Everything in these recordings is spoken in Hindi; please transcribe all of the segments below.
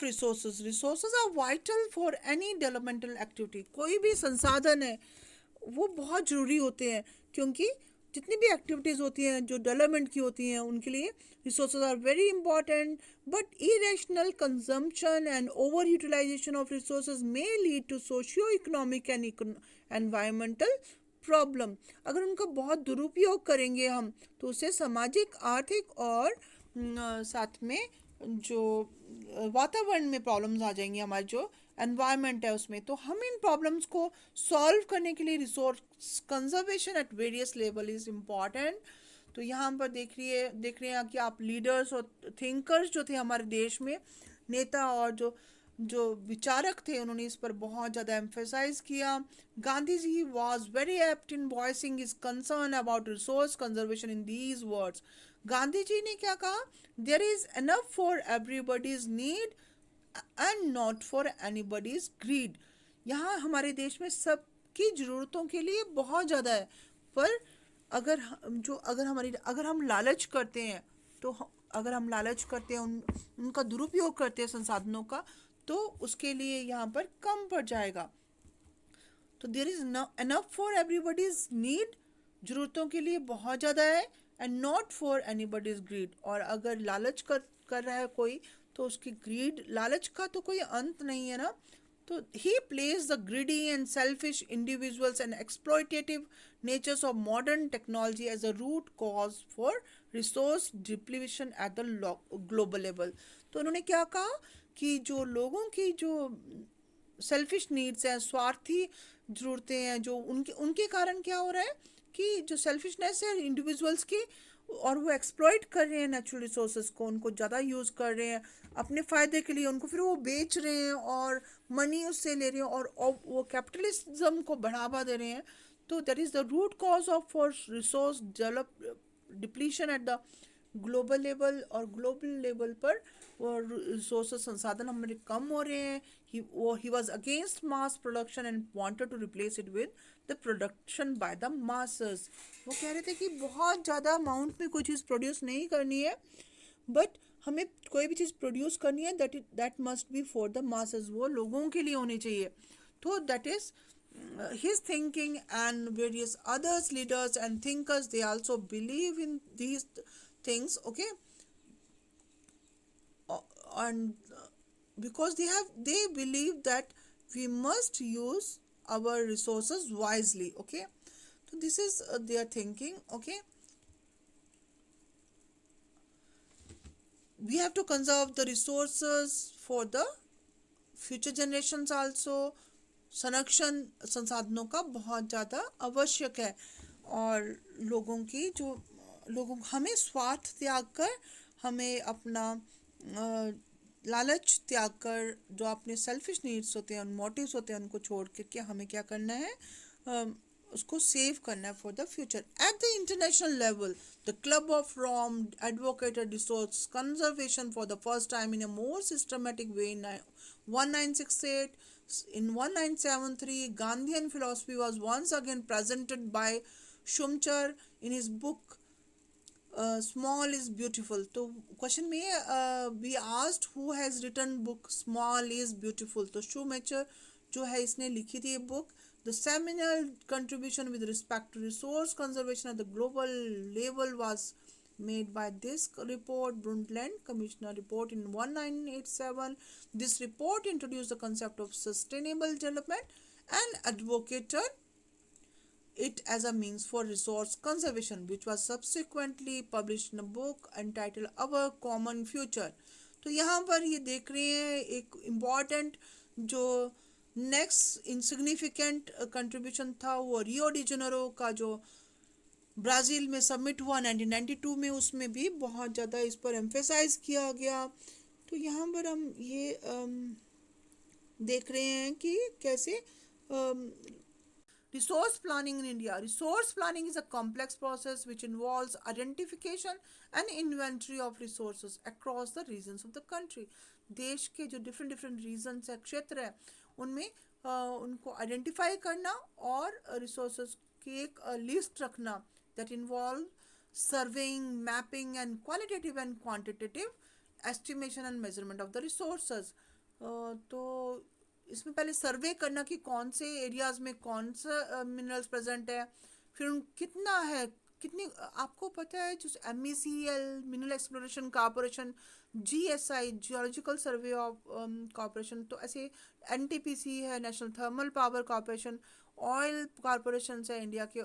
resources. Resources are vital for any developmental activity. कोई भी संसाधन है वो बहुत ज़रूरी होते हैं, क्योंकि जितनी भी एक्टिविटीज़ होती हैं जो डेवलपमेंट की होती हैं उनके लिए resources are very important. But irrational consumption and over utilization of resources may lead to socio economic and environmental problem. अगर उनका बहुत दुरुपयोग करेंगे हम तो उससे सामाजिक, आर्थिक और साथ में जो वातावरण में प्रॉब्लम्स आ जाएंगी, हमारे जो एनवायरनमेंट है उसमें. तो हम इन प्रॉब्लम्स को सॉल्व करने के लिए resource conservation at various level is important. तो यहाँ पर देख रहे हैं कि आप लीडर्स और थिंकर्स जो थे हमारे देश में, नेता और जो जो विचारक थे, उन्होंने इस पर बहुत ज़्यादा एम्फेसाइज किया. Gandhi ji was very apt in voicing his concern about resource conservation in these words. Gandhi ji ने क्या कहा? There is enough for everybody's need and not for anybody's greed. यहाँ हमारे देश में सबकी ज़रूरतों के लिए बहुत ज़्यादा है, पर अगर हम लालच करते हैं, तो अगर हम लालच करते हैं, उनका दुरुपयोग करते हैं संसाधनों का, तो उसके लिए यहाँ पर कम पड़ जाएगा. तो there is enough for everybody's need, ज़रूरतों के लिए बहुत ज़्यादा है, and not for anybody's greed. और अगर लालच कर रहा है कोई, तो उसकी ग्रीड, लालच का तो कोई अंत नहीं है ना. तो he plays the greedy and selfish individuals and exploitative natures of modern technology as a root cause for resource depletion at the global level. तो उन्होंने क्या कहा कि जो लोगों की जो सेल्फिश नीड्स हैं, स्वार्थी ज़रूरतें हैं, जो उनके उनके कारण क्या हो रहा है कि जो सेल्फिशनेस है इंडिविजुअल्स की, और वो एक्सप्लॉइट कर रहे हैं नेचुरल रिसोर्सेज को, उनको ज़्यादा यूज़ कर रहे हैं अपने फ़ायदे के लिए, उनको फिर वो बेच रहे हैं और मनी उससे ले रहे हैं, और वो कैपिटलिज्म को बढ़ावा दे रहे हैं. तो that is the root cause of for resource develop depletion at the global level. और ग्लोबल लेवल पर वो रिसोर्स संसाधन हमारे कम हो रहे हैं. He was against mass production and wanted to replace it with the production by the masses. वो कह रहे थे कि बहुत ज़्यादा अमाउंट में कोई चीज़ प्रोड्यूस नहीं करनी है, बट हमें कोई भी चीज़ प्रोड्यूस करनी है that must be for the masses, वो लोगों के लिए होनी चाहिए. तो that is his thinking, and various others leaders and thinkers, they also believe in these things, okay. And because they believe that we must use our resources wisely, okay. So this is their thinking, okay. We have to conserve the resources for the future generations also. संरक्षण संसाधनों का बहुत ज़्यादा आवश्यक है, और लोगों हमें स्वार्थ त्याग कर, हमें अपना लालच त्याग कर, जो अपने सेल्फिश नीड्स होते हैं, उन मोटिव्स होते हैं, उनको छोड़ के हमें क्या करना है, उसको सेव करना है for the future. At the international level, the club of Rome advocated resource conservation for the first time in a more systematic way in 1968. In 1973, Gandhian philosophy was once again presented by Shumchar in his book Small is Beautiful. तो क्वेश्चन में we asked who has written book Small is Beautiful. तो Shumchar जो है, इसने लिखी थी ये book. The seminal contribution with respect to resource conservation at the global level was made by this report, Brundtland Commissioner report in 1987. This report introduced the concept of sustainable development and advocated it as a means for resource conservation, which was subsequently published in a book entitled Our Common Future. तो यहाँ पर ये देख रहे हैं एक इम्पॉर्टेंट जो नेक्स्ट इनसिग्निफिकेंट कंट्रीब्यूशन था, वो रियो डी जेनेरो का जो ब्राज़ील में सबमिट हुआ 1992 में, उसमें भी बहुत ज़्यादा इस पर एम्फेसाइज किया गया. तो यहाँ पर हम ये देख रहे हैं कि कैसे resource planning in India. Resource planning is a complex process which involves identification and inventory of resources across the regions of the country. देश के जो डिफरेंट रीजन्स है, क्षेत्र है, उनमें उनको आइडेंटिफाई करना और रिसोर्सेज की एक लिस्ट रखना that involve surveying, mapping and qualitative and quantitative estimation and measurement of the resources. तो इसमें पहले सर्वे करना कि कौन से एरियाज में कौन सा मिनरल्स प्रेजेंट है, फिर कितना है, कितनी आपको पता है जो MECL mineral exploration corporation, GSI geological survey of corporation, तो ऐसे NTPC है national thermal power corporation, oil corporation है इंडिया के,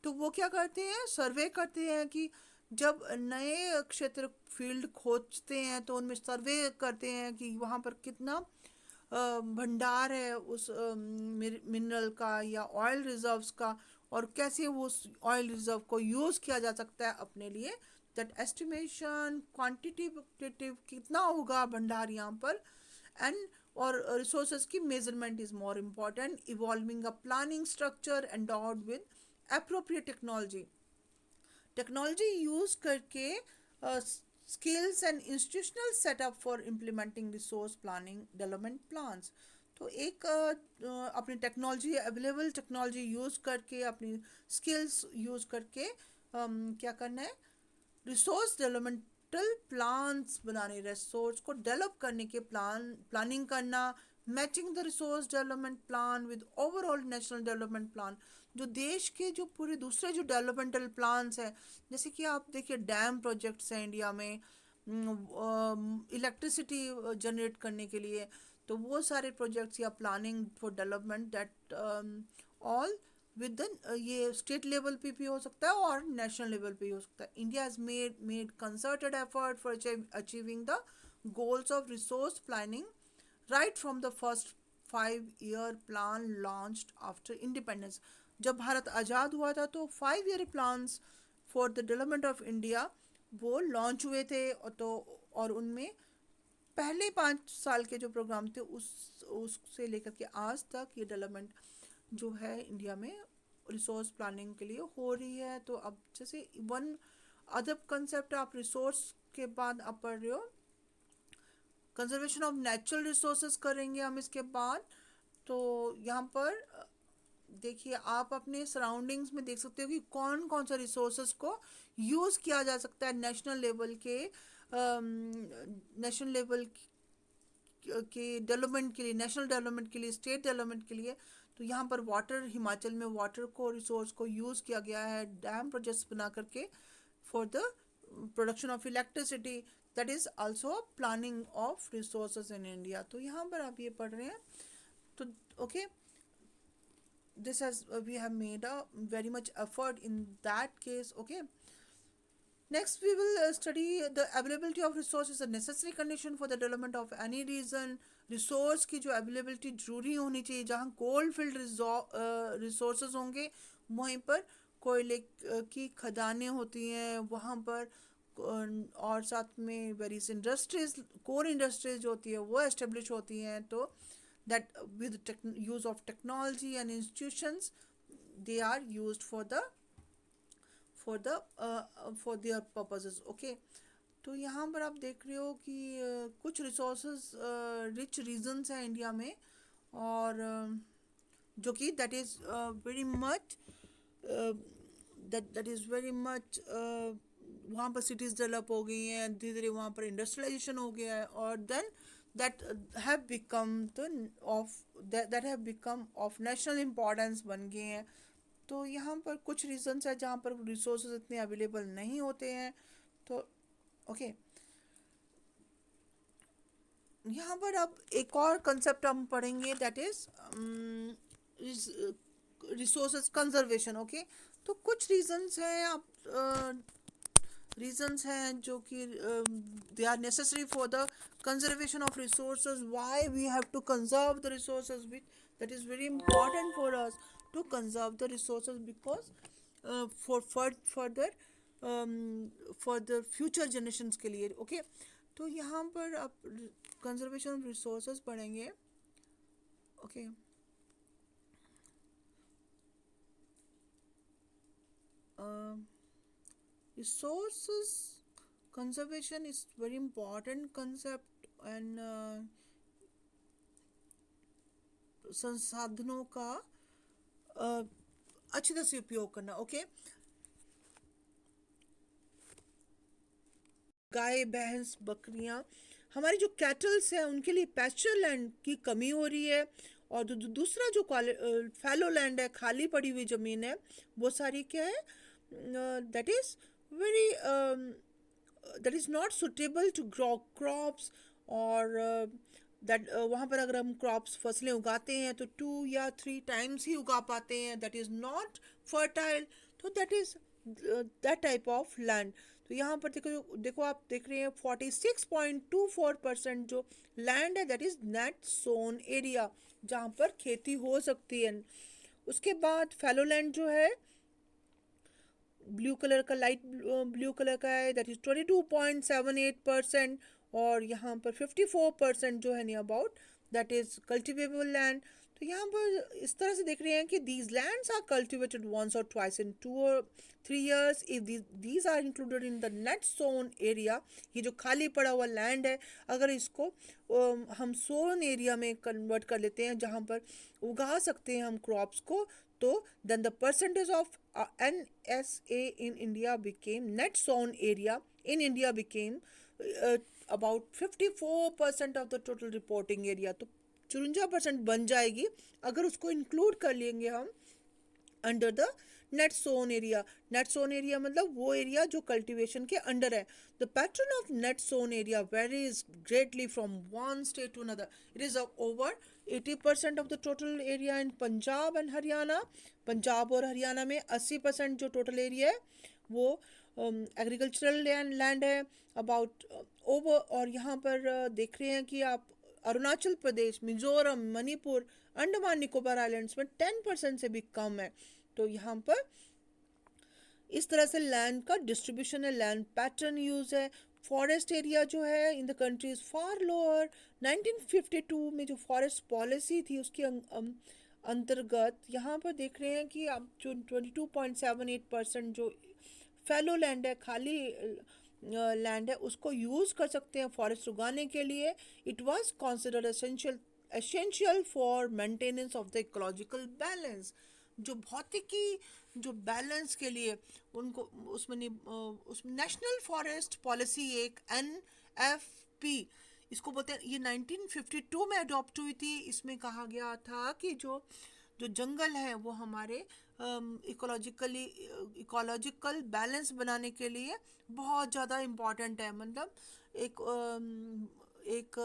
तो वो क्या करते हैं सर्वे करते हैं कि जब नए क्षेत्र फील्ड खोजते हैं तो उनमें सर्वे करते हैं कि वहाँ पर कितना भंडार है उस मिनरल का या ऑयल रिजर्व्स का, और कैसे वो उस ऑयल रिजर्व को यूज़ किया जा सकता है अपने लिए, दैट एस्टिमेशन क्वांटिटेटिव कितना होगा भंडार यहाँ पर, एंड और रिसोर्सेज की measurement is more important, evolving a planning structure endowed with appropriate technology, technology use करके skills and institutional setup for implementing resource planning development plans। तो एक अपनी टेक्नोलॉजी अवेलेबल टेक्नोलॉजी यूज़ करके अपनी स्किल्स यूज़ करके क्या करना है, रिसोर्स डेवलपमेंटल प्लान्स बनाने, रिसोर्स को डेवलप करने के प्लानिंग करना, matching the resource development plan with overall national development plan, जो देश के जो पूरे दूसरे जो डेवलपमेंटल प्लान्स हैं, जैसे कि आप देखिए डैम प्रोजेक्ट्स हैं इंडिया में, इलेक्ट्रिसिटी जनरेट करने के लिए, तो वो सारे प्रोजेक्ट्स या planning for development that all with ये स्टेट लेवल पे भी हो सकता है और नेशनल लेवल पे भी हो सकता है। India has made concerted effort for achieving the goals of resource planning right from the first 5 year plan launched after independence. जब भारत आज़ाद हुआ था तो 5 year plans for the development of India वो लॉन्च हुए थे, और उनमें पहले 5 साल के जो प्रोग्राम थे उससे लेकर के आज तक ये डेवलपमेंट जो है इंडिया में रिसोर्स प्लानिंग के लिए हो रही है। तो अब जैसे वन अदर कंसेप्ट आप रिसोर्स के बाद आप पढ़ रहे हो, कंजर्वेशन ऑफ नेचुरल रिसोर्सेज करेंगे हम इसके बाद। तो यहाँ पर देखिए आप अपने सराउंडिंग्स में देख सकते हो कि कौन कौन सा रिसोर्सेज को यूज़ किया जा सकता है नेशनल लेवल के डेवलपमेंट के लिए, नेशनल डेवलपमेंट के लिए, स्टेट डेवलपमेंट के लिए। तो यहाँ पर वाटर, हिमाचल में वाटर को रिसोर्स को यूज़ किया गया है डैम प्रोजेक्ट्स बना करके for the production of electricity, that is also planning of resources in India. तो यहाँ पर आप ये पढ़ रहे हैं, तो okay this has we have made a very much effort in that case, okay। Next, we will study the availability of resources, a necessary condition for the development of any region। Resource की जो अवेलेबिलिटी जरूरी होनी चाहिए, जहाँ कोल फील्ड रिसोर्सेज होंगे वहीं पर कोयले की खदानें होती हैं वहाँ पर, और साथ में वेरियस इंडस्ट्रीज, कोर इंडस्ट्रीज जो होती है वो एस्टेब्लिश होती हैं, तो that with use of technology and institutions they are used for their purposes, okay। तो यहाँ पर आप देख रहे हो कि कुछ रिसोर्सेज रिच रीजन्स हैं इंडिया में, और जो कि that is very much that is very much वहाँ पर सिटीज़ डेवलप हो गई हैं, धीरे धीरे वहाँ पर इंडस्ट्रियलाइजेशन हो गया है, और then that have become the that have become of national importance बन गए हैं। तो यहाँ पर कुछ रीजंस है जहाँ पर रिसोर्सेज इतने अवेलेबल नहीं होते हैं, तो ओके यहाँ पर अब एक और कंसेप्ट हम पढ़ेंगे that is resources conservation, okay. तो कुछ रीजंस हैं आप reasons हैं जो कि they are necessary for the conservation of resources, why we have to conserve the resources, which that is very important for us to conserve the resources, because for further for the future generations के लिए, okay। तो यहाँ पर आप conservation of resources पढ़ेंगे, okay। Resources conservation is very important concept, and संसाधनों का अच्छी तरह से उपयोग करना, ओके। गाय भैंस बकरियां हमारी जो कैटल्स हैं उनके लिए पैस्चर लैंड की कमी हो रही है। और दूसरा जो फैलो लैंड है, खाली पड़ी हुई ज़मीन है, वो सारी क्या है, that is very that is not suitable to grow crops. और दैट वहाँ पर अगर हम क्रॉप्स फसलें उगाते हैं तो 2 या 3 टाइम्स ही उगा पाते हैं, दैट इज़ नॉट फर्टाइल। तो that is that type of land. तो यहाँ पर देखो देखो आप देख रहे हैं 46.24% जो लैंड है that is net sown area, जहाँ पर खेती हो सकती है। उसके बाद फैलो लैंड जो है ब्लू कलर का, लाइट ब्लू कलर का है, दैट इज़ 22.78%। और यहाँ पर 54% जो है near about that is cultivable land. तो यहाँ पर इस तरह से देख रहे हैं कि these lands are cultivated once और twice in 2 or 3 years if these are included in the net sown area. ये जो खाली पड़ा हुआ लैंड है, अगर इसको हम सोन एरिया में कन्वर्ट कर लेते हैं जहाँ पर उगा सकते हैं हम क्रॉप्स को, तो then the percentage of NSA in India became net sown area in India became uh, about 54% of the total reporting area। तो 54% बन जाएगी अगर उसको इंक्लूड कर लेंगे हम under the net sown area. Net sown area मतलब वो एरिया जो कल्टीवेशन के अंडर है। The pattern of net sown area varies greatly from one state to another. It is over 80% of the total area in Punjab and Haryana. Punjab और हरियाणा में 80% जो टोटल एरिया है वो एग्रीकल्चरल लैंड है अबाउट ओवर। और यहाँ पर देख रहे हैं कि आप अरुणाचल प्रदेश, मिजोरम, मणिपुर, अंडमान निकोबार आइलैंड्स में 10% से भी कम है। तो यहाँ पर इस तरह से लैंड का डिस्ट्रीब्यूशन है, लैंड पैटर्न यूज है। फॉरेस्ट एरिया जो है in the country is far lower. 1952 में जो फॉरेस्ट पॉलिसी थी उसके अंतर्गत यहाँ पर देख रहे हैं कि अब जो 22.78% जो फैलो लैंड है, खाली लैंड है, उसको यूज़ कर सकते हैं फॉरेस्ट उगाने के लिए। It was considered essential for maintenance of the ecological balance. जो भौतिकी जो बैलेंस के लिए उनको उसमें नेशनल फॉरेस्ट पॉलिसी एक NFP इसको बोलते हैं, ये 1952 में अडॉप्ट हुई थी। इसमें कहा गया था कि जो जो जंगल है वो हमारे इकोलॉजिकल बैलेंस बनाने के लिए बहुत ज़्यादा इम्पॉर्टेंट है। मतलब एक एक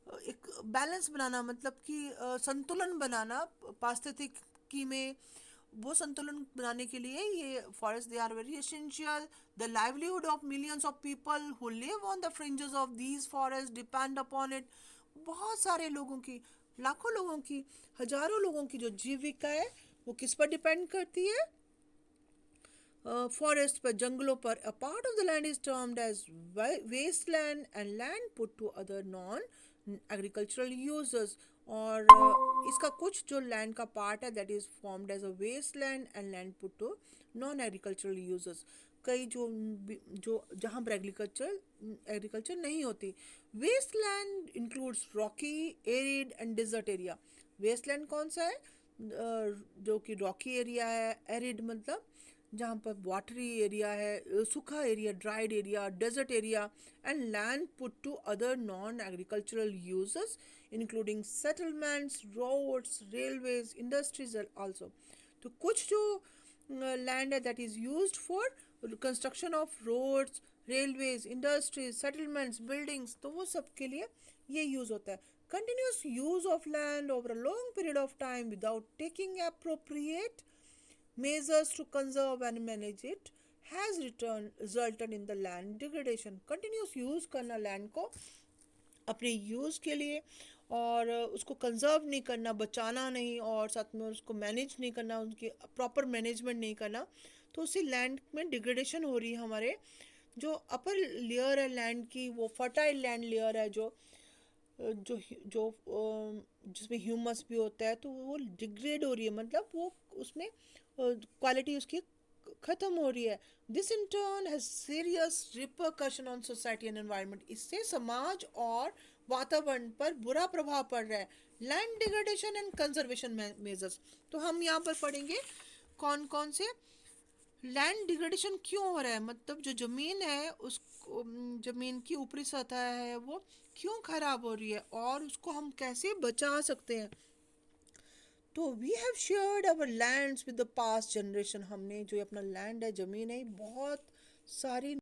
एक बैलेंस बनाना, मतलब कि संतुलन बनाना पारिस्थितिकी में, वो संतुलन बनाने के लिए ये forest they are very essential. The livelihood of millions of people who live on the fringes of these forest depend upon it. बहुत सारे लोगों की, लाखों लोगों की, हजारों लोगों की जो जीविका है वो किस पर डिपेंड करती है, फॉरेस्ट पर, जंगलों पर। A part of the land is termed as waste land and land put to other non agricultural users. और इसका कुछ जो लैंड का पार्ट है that is formed as a waste land and land put to non agricultural users. कई जो जो जहाँ पर एग्रीकल्चर नहीं होती। Waste land includes rocky, arid and desert area. Waste land कौन सा है, जो कि रॉकी एरिया है, एरिड मतलब जहाँ पर वाटरी एरिया है, सूखा area, dried area, desert area, and land put to other non agricultural users including settlements, roads, railways, industries also. तो कुछ जो लैंड है that is used for construction of roads, railways, industries, settlements, buildings, तो वो सब के लिए ये यूज़ होता है। Continuous use of land over a long period of time without taking appropriate measures to conserve and manage it has resulted in the land degradation। Continuous use करना लैंड को अपने यूज़ के लिए, और उसको कंजर्व नहीं करना, बचाना नहीं, और साथ में उसको मैनेज नहीं करना, उनकी प्रॉपर मैनेजमेंट नहीं करना, तो उससे लैंड में डिग्रेडेशन हो रही है। हमारे जो अपर लेयर है लैंड की, वो फर्टाइल लैंड लेयर है, जो जो जो जिसमें ह्यूमस भी होता है, तो वो डिग्रेड हो रही है, मतलब वो उसमें क्वालिटी उसकी ख़त्म हो रही है। This in turn has serious repercussion on society and environment. इससे समाज और वातावरण पर बुरा प्रभाव पड़ रहा है। Land degradation and conservation measures, तो हम यहाँ पर पढ़ेंगे कौन कौन से लैंड डिग्रेडेशन क्यों हो रहा है, मतलब जो जमीन है उसको जमीन की ऊपरी सतह है वो क्यों खराब हो रही है और उसको हम कैसे बचा सकते हैं। तो we have shared our lands with the past generation, हमने जो अपना लैंड है, जमीन है, बहुत सारी